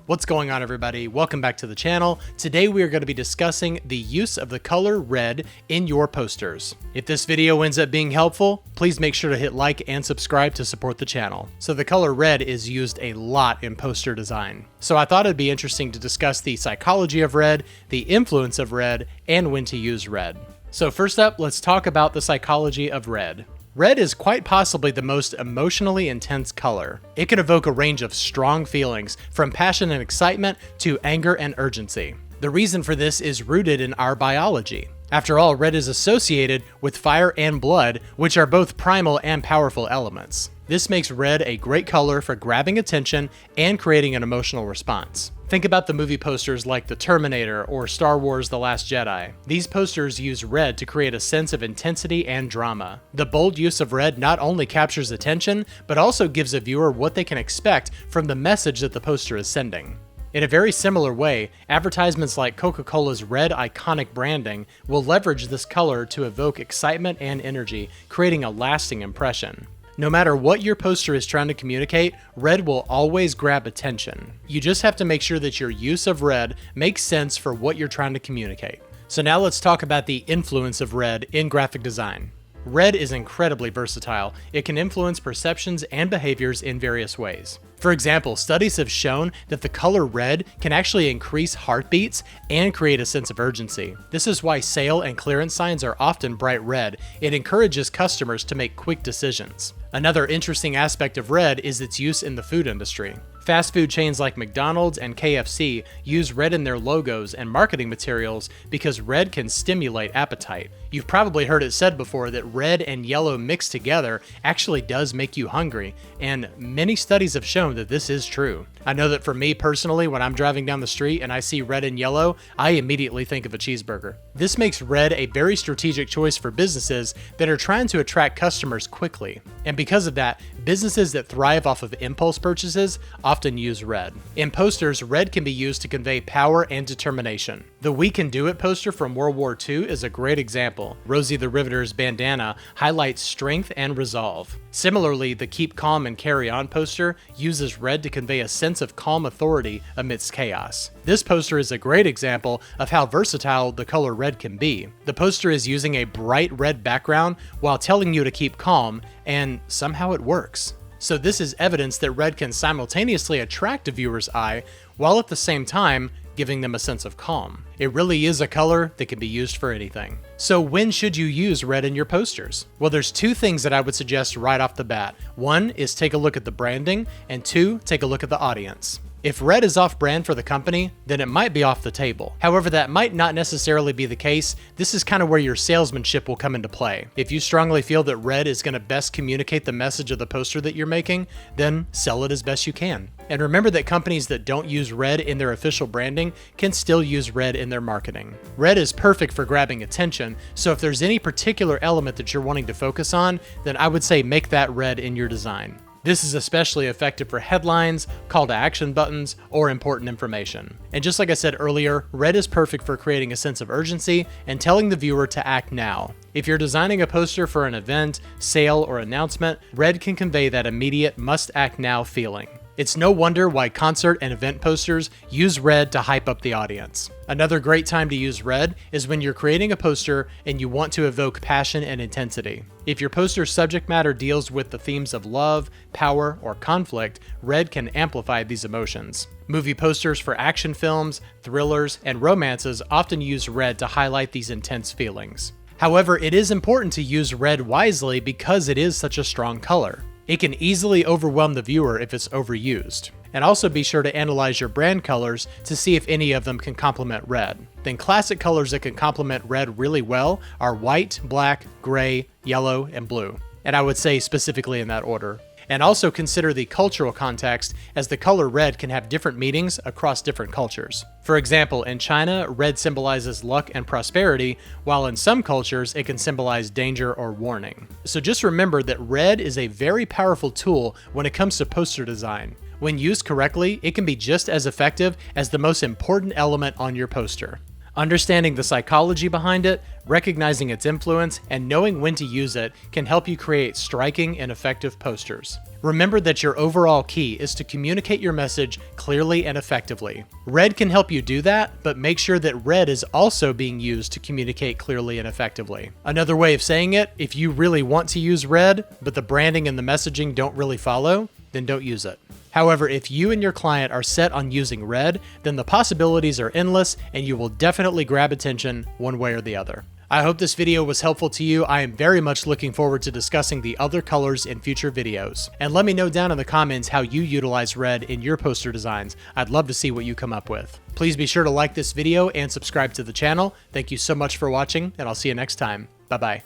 What's going on, everybody? Welcome back to the channel. Today we are going to be discussing the use of the color red in your posters. If this video ends up being helpful, please make sure to hit like and subscribe to support the channel. So the color red is used a lot in poster design. So I thought it'd be interesting to discuss the psychology of red, the influence of red, and when to use red. So first up, let's talk about the psychology of red. Red is quite possibly the most emotionally intense color. It can evoke a range of strong feelings, from passion and excitement to anger and urgency. The reason for this is rooted in our biology. After all, red is associated with fire and blood, which are both primal and powerful elements. This makes red a great color for grabbing attention and creating an emotional response. Think about the movie posters like The Terminator or Star Wars: The Last Jedi. These posters use red to create a sense of intensity and drama. The bold use of red not only captures attention, but also gives a viewer what they can expect from the message that the poster is sending. In a very similar way, advertisements like Coca-Cola's red iconic branding will leverage this color to evoke excitement and energy, creating a lasting impression. No matter what your poster is trying to communicate, red will always grab attention. You just have to make sure that your use of red makes sense for what you're trying to communicate. So now let's talk about the influence of red in graphic design. Red is incredibly versatile. It can influence perceptions and behaviors in various ways. For example, studies have shown that the color red can actually increase heartbeats and create a sense of urgency. This is why sale and clearance signs are often bright red. It encourages customers to make quick decisions. Another interesting aspect of red is its use in the food industry. Fast food chains like McDonald's and KFC use red in their logos and marketing materials because red can stimulate appetite. You've probably heard it said before that red and yellow mixed together actually does make you hungry, and many studies have shown that this is true. I know that for me personally, when I'm driving down the street and I see red and yellow, I immediately think of a cheeseburger. This makes red a very strategic choice for businesses that are trying to attract customers quickly. And because of that, businesses that thrive off of impulse purchases often use red. In posters, red can be used to convey power and determination. The "We Can Do It" poster from World War II is a great example. Rosie the Riveter's bandana highlights strength and resolve. Similarly, the "Keep Calm and Carry On" poster uses red to convey a sense of calm authority amidst chaos. This poster is a great example of how versatile the color red can be. The poster is using a bright red background while telling you to keep calm, and somehow it works. So this is evidence that red can simultaneously attract a viewer's eye while at the same time giving them a sense of calm. It really is a color that can be used for anything. So when should you use red in your posters? Well, there's two things that I would suggest right off the bat. One is take a look at the branding, and two, take a look at the audience. If red is off-brand for the company, then it might be off the table. However, that might not necessarily be the case. This is kind of where your salesmanship will come into play. If you strongly feel that red is going to best communicate the message of the poster that you're making, then sell it as best you can. And remember that companies that don't use red in their official branding can still use red in their marketing. Red is perfect for grabbing attention, so if there's any particular element that you're wanting to focus on, then I would say make that red in your design. This is especially effective for headlines, call to action buttons, or important information. And just like I said earlier, red is perfect for creating a sense of urgency and telling the viewer to act now. If you're designing a poster for an event, sale, or announcement, red can convey that immediate must-act now feeling. It's no wonder why concert and event posters use red to hype up the audience. Another great time to use red is when you're creating a poster and you want to evoke passion and intensity. If your poster's subject matter deals with the themes of love, power, or conflict, red can amplify these emotions. Movie posters for action films, thrillers, and romances often use red to highlight these intense feelings. However, it is important to use red wisely because it is such a strong color. It can easily overwhelm the viewer if it's overused. And also be sure to analyze your brand colors to see if any of them can complement red. Then classic colors that can complement red really well are white, black, gray, yellow, and blue. And I would say specifically in that order. And also consider the cultural context, as the color red can have different meanings across different cultures. For example, in China, red symbolizes luck and prosperity, while in some cultures it can symbolize danger or warning. So just remember that red is a very powerful tool when it comes to poster design. When used correctly, it can be just as effective as the most important element on your poster. Understanding the psychology behind it, recognizing its influence, and knowing when to use it can help you create striking and effective posters. Remember that your overall key is to communicate your message clearly and effectively. Red can help you do that, but make sure that red is also being used to communicate clearly and effectively. Another way of saying it, if you really want to use red, but the branding and the messaging don't really follow, then don't use it. However, if you and your client are set on using red, then the possibilities are endless and you will definitely grab attention one way or the other. I hope this video was helpful to you. I am very much looking forward to discussing the other colors in future videos. And let me know down in the comments how you utilize red in your poster designs. I'd love to see what you come up with. Please be sure to like this video and subscribe to the channel. Thank you so much for watching, and I'll see you next time. Bye-bye.